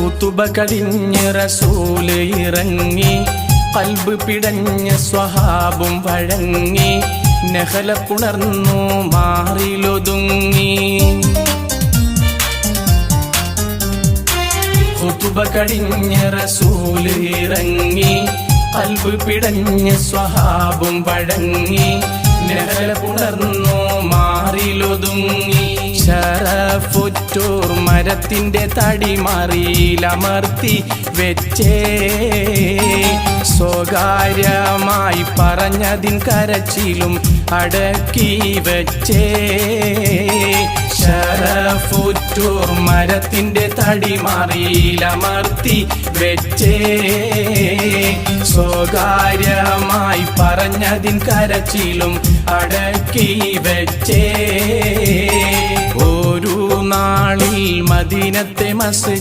ഖുതുബ കഴിഞ്ഞ് റസൂല് ഇറങ്ങി, ഖൽബ് പിടഞ്ഞ സ്വഹാബും വഴങ്ങി, നഹല പുണർന്നു മാറിലൊതുങ്ങി. ഖുതുബ കഴിഞ്ഞ് റസൂല് ഇറങ്ങി, ഖൽബ് പിടഞ്ഞ സ്വഹാബും വഴങ്ങി, നഹല പുണർന്നു മാറിലൊതുങ്ങി. ശരഫുറ്റൂർ മരത്തിന്റെ തടിമറിയിലമർത്തി വെച്ചേ, സ്വകാര്യമായി പറഞ്ഞതിൻ കരച്ചിലും അടക്കി വെച്ചേ. ശരഫുറ്റൂർ മരത്തിന്റെ തടിമറിയിലമർത്തി വെച്ചേ, സ്വകാര്യമായി പറഞ്ഞതിൻ കരച്ചിലും അടക്കി വെച്ചേ. ഒരു നാളിൽ മദീനത്തെ മസ്ജിദ്